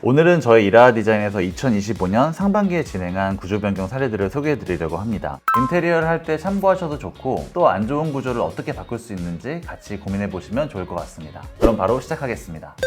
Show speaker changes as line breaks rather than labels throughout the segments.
오늘은 저희 이라하 디자인에서 2025년 상반기에 진행한 구조 변경 사례들을 소개해 드리려고 합니다. 인테리어를 할 때 참고하셔도 좋고 또 안 좋은 구조를 어떻게 바꿀 수 있는지 같이 고민해 보시면 좋을 것 같습니다. 그럼 바로 시작하겠습니다.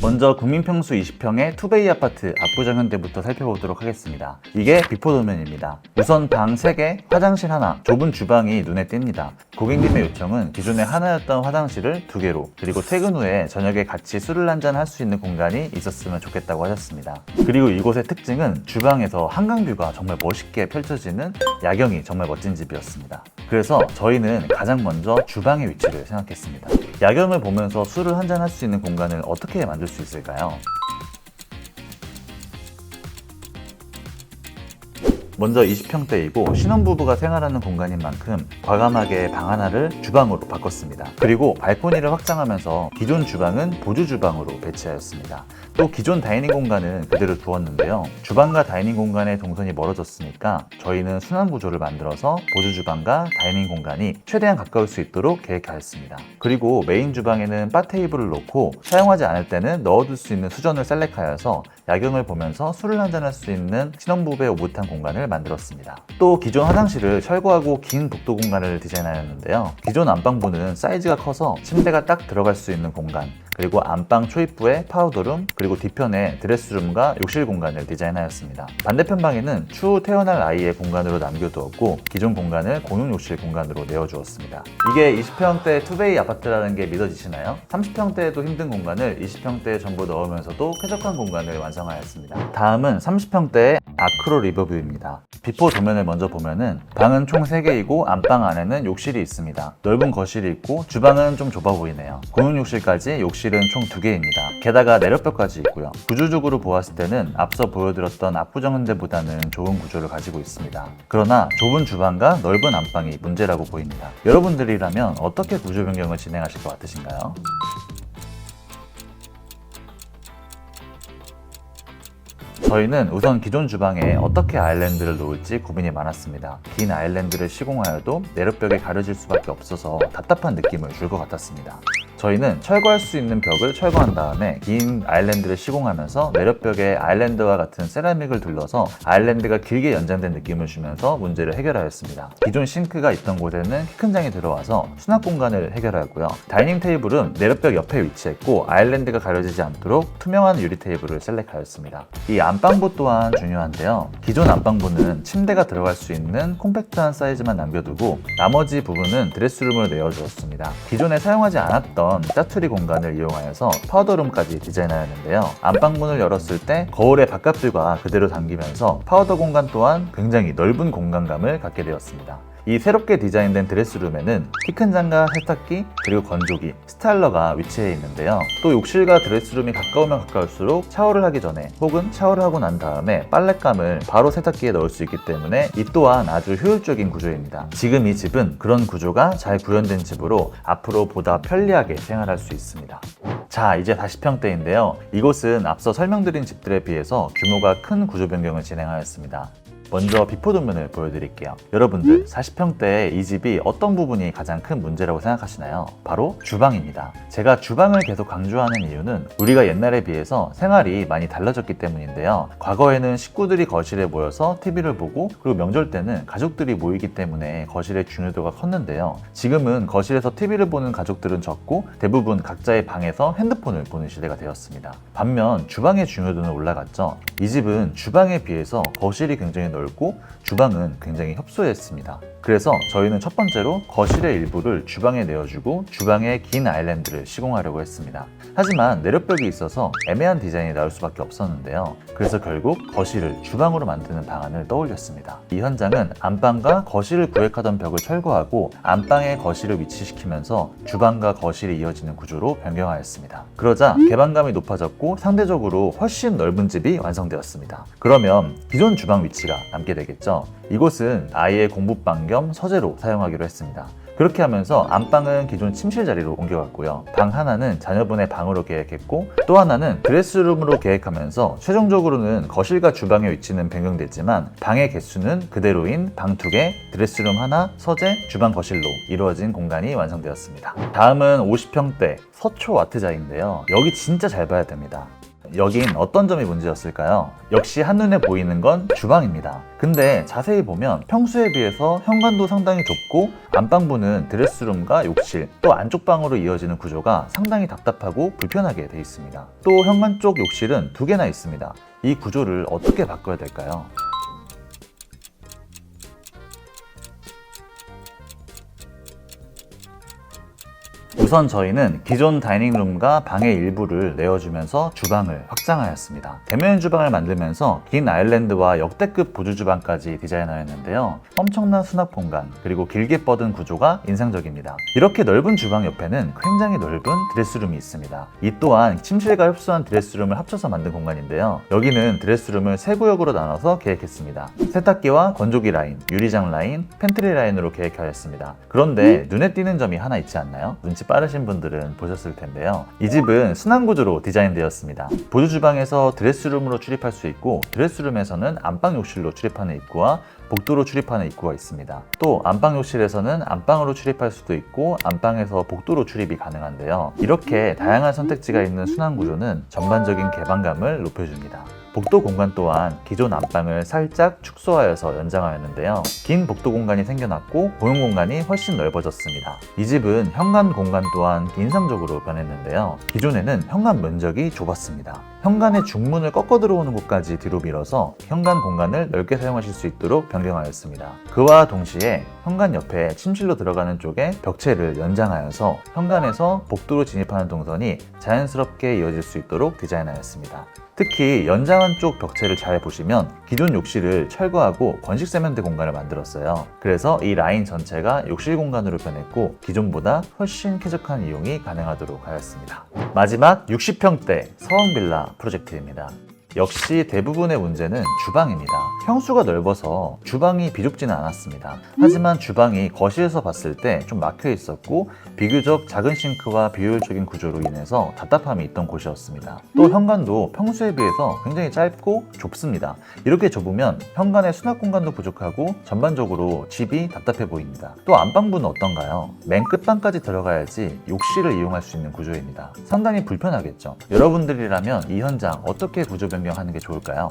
먼저 국민평수 20평의 투베이 아파트 압구정 현대부터 살펴보도록 하겠습니다. 이게 비포 도면입니다. 우선 방 3개, 화장실 하나, 좁은 주방이 눈에 띕니다. 고객님의 요청은 기존에 하나였던 화장실을 2개로, 그리고 퇴근 후에 저녁에 같이 술을 한잔 할 수 있는 공간이 있었으면 좋겠다고 하셨습니다. 그리고 이곳의 특징은 주방에서 한강뷰가 정말 멋있게 펼쳐지는 야경이 정말 멋진 집이었습니다. 그래서 저희는 가장 먼저 주방의 위치를 생각했습니다. 야경을 보면서 술을 한잔 할 수 있는 공간을 어떻게 만들 수 있을까요? 먼저 20평대이고 신혼부부가 생활하는 공간인 만큼 과감하게 방 하나를 주방으로 바꿨습니다. 그리고 발코니를 확장하면서 기존 주방은 보조 주방으로 배치하였습니다. 또 기존 다이닝 공간은 그대로 두었는데요. 주방과 다이닝 공간의 동선이 멀어졌으니까 저희는 순환 구조를 만들어서 보조 주방과 다이닝 공간이 최대한 가까울 수 있도록 계획하였습니다. 그리고 메인 주방에는 바 테이블을 놓고 사용하지 않을 때는 넣어둘 수 있는 수전을 셀렉하여서 야경을 보면서 술을 한잔할 수 있는 신혼부부의 오붓한 공간을 만들었습니다. 또 기존 화장실을 철거하고 긴 복도 공간을 디자인하였는데요. 기존 안방부는 사이즈가 커서 침대가 딱 들어갈 수 있는 공간, 그리고 안방 초입부에 파우더룸, 그리고 뒤편에 드레스룸과 욕실 공간을 디자인하였습니다. 반대편 방에는 추후 태어날 아이의 공간으로 남겨두었고 기존 공간을 공용 욕실 공간으로 내어주었습니다. 이게 20평대 투베이 아파트라는 게 믿어지시나요? 30평대에도 힘든 공간을 20평대에 전부 넣으면서도 쾌적한 공간을 완성하였습니다. 다음은 30평대의 아크로 리버뷰입니다. 비포 도면을 먼저 보면은 방은 총 3개이고 안방 안에는 욕실이 있습니다. 넓은 거실이 있고 주방은 좀 좁아 보이네요. 공용 욕실까지 욕실은 총 2개입니다. 게다가 내력벽까지 있고요. 구조적으로 보았을 때는 앞서 보여드렸던 압구정 현대보다는 좋은 구조를 가지고 있습니다. 그러나 좁은 주방과 넓은 안방이 문제라고 보입니다. 여러분들이라면 어떻게 구조 변경을 진행하실 것 같으신가요? 저희는 우선 기존 주방에 어떻게 아일랜드를 놓을지 고민이 많았습니다. 긴 아일랜드를 시공하여도 내력벽이 가려질 수밖에 없어서 답답한 느낌을 줄 것 같았습니다. 저희는 철거할 수 있는 벽을 철거한 다음에 긴 아일랜드를 시공하면서 내력벽에 아일랜드와 같은 세라믹을 둘러서 아일랜드가 길게 연장된 느낌을 주면서 문제를 해결하였습니다. 기존 싱크가 있던 곳에는 키 큰 장이 들어와서 수납 공간을 해결하였고요. 다이닝 테이블은 내력벽 옆에 위치했고 아일랜드가 가려지지 않도록 투명한 유리 테이블을 셀렉하였습니다. 이 안방부 또한 중요한데요. 기존 안방부는 침대가 들어갈 수 있는 콤팩트한 사이즈만 남겨두고 나머지 부분은 드레스룸으로 내어주었습니다. 기존에 사용하지 않았던 짜투리 공간을 이용하여서 파우더룸까지 디자인하였는데요. 안방문을 열었을 때 거울의 바깥뷰가 그대로 담기면서 파우더 공간 또한 굉장히 넓은 공간감을 갖게 되었습니다. 이 새롭게 디자인된 드레스룸에는 키 큰 장과 세탁기, 그리고 건조기, 스타일러가 위치해 있는데요. 또 욕실과 드레스룸이 가까우면 가까울수록 샤워를 하기 전에 혹은 샤워를 하고 난 다음에 빨랫감을 바로 세탁기에 넣을 수 있기 때문에 이 또한 아주 효율적인 구조입니다. 지금 이 집은 그런 구조가 잘 구현된 집으로 앞으로 보다 편리하게 생활할 수 있습니다. 자, 이제 40평대인데요. 이곳은 앞서 설명드린 집들에 비해서 규모가 큰 구조 변경을 진행하였습니다. 먼저 비포 도면을 보여드릴게요. 여러분들 40평대의 이 집이 어떤 부분이 가장 큰 문제라고 생각하시나요? 바로 주방입니다. 제가 주방을 계속 강조하는 이유는 우리가 옛날에 비해서 생활이 많이 달라졌기 때문인데요. 과거에는 식구들이 거실에 모여서 TV를 보고 그리고 명절 때는 가족들이 모이기 때문에 거실의 중요도가 컸는데요. 지금은 거실에서 TV를 보는 가족들은 적고 대부분 각자의 방에서 핸드폰을 보는 시대가 되었습니다. 반면 주방의 중요도는 올라갔죠. 이 집은 주방에 비해서 거실이 굉장히 넓고 주방은 굉장히 협소했습니다. 그래서 저희는 첫 번째로 거실의 일부를 주방에 내어주고 주방에 긴 아일랜드를 시공하려고 했습니다. 하지만 내력벽이 있어서 애매한 디자인이 나올 수밖에 없었는데요. 그래서 결국 거실을 주방으로 만드는 방안을 떠올렸습니다. 이 현장은 안방과 거실을 구획하던 벽을 철거하고 안방에 거실을 위치시키면서 주방과 거실이 이어지는 구조로 변경하였습니다. 그러자 개방감이 높아졌고 상대적으로 훨씬 넓은 집이 완성되었습니다. 그러면 기존 주방 위치가 남게 되겠죠. 이곳은 아이의 공부방 겸 서재로 사용하기로 했습니다. 그렇게 하면서 안방은 기존 침실 자리로 옮겨갔고요. 방 하나는 자녀분의 방으로 계획했고 또 하나는 드레스룸으로 계획하면서 최종적으로는 거실과 주방의 위치는 변경됐지만 방의 개수는 그대로인 방 2개, 드레스룸 하나, 서재, 주방 거실로 이루어진 공간이 완성되었습니다. 다음은 50평대 서초 와트자인데요. 여기 진짜 잘 봐야 됩니다. 여긴 어떤 점이 문제였을까요? 역시 한눈에 보이는 건 주방입니다. 근데 자세히 보면 평수에 비해서 현관도 상당히 좁고 안방부는 드레스룸과 욕실 또 안쪽 방으로 이어지는 구조가 상당히 답답하고 불편하게 돼 있습니다. 또 현관 쪽 욕실은 2개나 있습니다. 이 구조를 어떻게 바꿔야 될까요? 우선 저희는 기존 다이닝룸과 방의 일부를 내어주면서 주방을 확장하였습니다. 대면 주방을 만들면서 긴 아일랜드와 역대급 보조 주방까지 디자인하였는데요. 엄청난 수납 공간 그리고 길게 뻗은 구조가 인상적입니다. 이렇게 넓은 주방 옆에는 굉장히 넓은 드레스룸이 있습니다. 이 또한 침실과 흡수한 드레스룸을 합쳐서 만든 공간인데요. 여기는 드레스룸을 3구역으로 나눠서 계획했습니다. 세탁기와 건조기 라인, 유리장 라인, 팬트리 라인으로 계획하였습니다. 그런데 눈에 띄는 점이 하나 있지 않나요? 눈치 빠르신 분들은 보셨을 텐데요. 이 집은 순환 구조로 디자인되었습니다. 보조 주방에서 드레스룸으로 출입할 수 있고 드레스룸에서는 안방 욕실로 출입하는 입구와 복도로 출입하는 입구가 있습니다. 또 안방 욕실에서는 안방으로 출입할 수도 있고 안방에서 복도로 출입이 가능한데요. 이렇게 다양한 선택지가 있는 순환 구조는 전반적인 개방감을 높여줍니다. 복도 공간 또한 기존 안방을 살짝 축소하여서 연장하였는데요. 긴 복도 공간이 생겨났고 공용 공간이 훨씬 넓어졌습니다. 이 집은 현관 공간 또한 인상적으로 변했는데요. 기존에는 현관 면적이 좁았습니다. 현관의 중문을 꺾어 들어오는 곳까지 뒤로 밀어서 현관 공간을 넓게 사용하실 수 있도록 변경하였습니다. 그와 동시에 현관 옆에 침실로 들어가는 쪽에 벽체를 연장하여서 현관에서 복도로 진입하는 동선이 자연스럽게 이어질 수 있도록 디자인하였습니다. 특히 연장한 쪽 벽체를 잘 보시면 기존 욕실을 철거하고 건식 세면대 공간을 만들었어요. 그래서 이 라인 전체가 욕실 공간으로 변했고 기존보다 훨씬 쾌적한 이용이 가능하도록 하였습니다. 마지막 60평대 서왕빌라 프로젝트입니다. 역시 대부분의 문제는 주방입니다. 평수가 넓어서 주방이 비좁지는 않았습니다. 하지만 주방이 거실에서 봤을 때 좀 막혀 있었고 비교적 작은 싱크와 비효율적인 구조로 인해서 답답함이 있던 곳이었습니다. 또 현관도 평수에 비해서 굉장히 짧고 좁습니다. 이렇게 좁으면 현관의 수납 공간도 부족하고 전반적으로 집이 답답해 보입니다. 또 안방부는 어떤가요? 맨 끝방까지 들어가야지 욕실을 이용할 수 있는 구조입니다. 상당히 불편하겠죠? 여러분들이라면 이 현장 어떻게 구조 변경하는 게 좋을까요?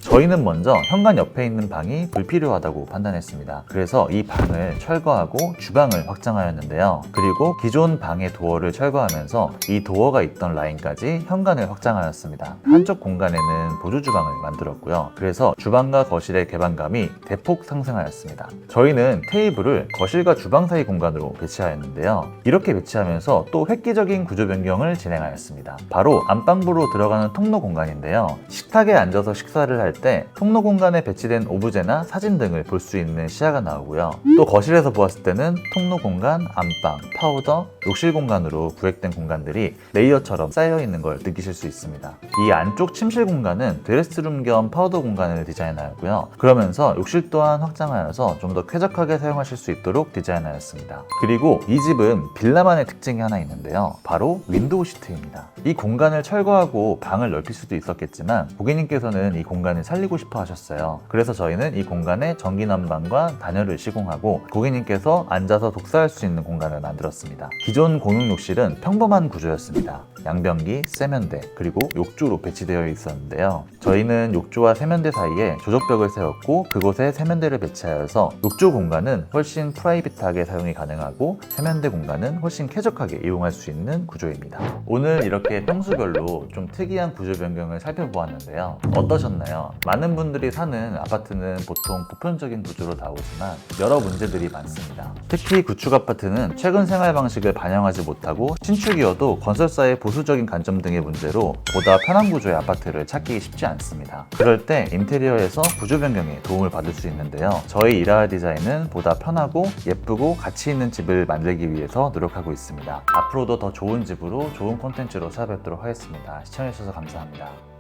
저희는 먼저 현관 옆에 있는 방이 불필요하다고 판단했습니다. 그래서 이 방을 철거하고 주방을 확장하였는데요. 그리고 기존 방의 도어를 철거하면서 이 도어가 있던 라인까지 현관을 확장하였습니다. 한쪽 공간에는 보조 주방을 만들었고요. 그래서 주방과 거실의 개방감이 대폭 상승하였습니다. 저희는 테이블을 거실과 주방 사이 공간으로 배치하였는데요. 이렇게 배치하면서 또 획기적인 구조 변경을 진행하였습니다. 바로 안방부로 들어가는 통로 공간인데요. 식탁에 앉아서 식사를 할 때 통로 공간에 배치된 오브제나 사진 등을 볼 수 있는 시야가 나오고요. 또 거실에서 보았을 때는 통로 공간, 안방, 파우더, 욕실 공간으로 구획된 공간들이 레이어처럼 쌓여 있는 걸 느끼실 수 있습니다. 이 안쪽 침실 공간은 드레스룸 겸 파우더 공간을 디자인하였고요. 그러면서 욕실 또한 확장하여서 좀 더 쾌적하게 사용하실 수 있도록 디자인하였습니다. 그리고 이 집은 빌라만의 특징이 하나 있는데요. 바로 윈도우 시트입니다. 이 공간을 철거하고 방을 넓힐 수도 있었겠지만 고객님께서는 이 공간을 살리고 싶어 하셨어요. 그래서 저희는 이 공간에 전기 난방과 단열을 시공하고 고객님께서 앉아서 독서할 수 있는 공간을 만들었습니다. 기존 공용 욕실은 평범한 구조였습니다. 양변기, 세면대, 그리고 욕조로 배치되어 있었는데요. 저희는 욕조와 세면대 사이에 조적벽을 세웠고 그곳에 세면대를 배치하여서 욕조 공간은 훨씬 프라이빗하게 사용이 가능하고 세면대 공간은 훨씬 쾌적하게 이용할 수 있는 구조입니다. 오늘 이렇게 평수별로 좀 특이한 구조 변경을 살펴보았는데요. 어떠셨나요? 많은 분들이 사는 아파트는 보통 보편적인 구조로 나오지만 여러 문제들이 많습니다. 특히 구축 아파트는 최근 생활 방식을 반영하지 못하고 신축이어도 건설사의 보수적인 관점 등의 문제로 보다 편한 구조의 아파트를 찾기 쉽지 않습니다. 그럴 때 인테리어에서 구조 변경에 도움을 받을 수 있는데요. 저희 이라하 디자인은 보다 편하고 예쁘고 가치 있는 집을 만들기 위해서 노력하고 있습니다. 앞으로도 더 좋은 집으로 좋은 콘텐츠로 찾아뵙도록 하겠습니다. 시청해주셔서 감사합니다.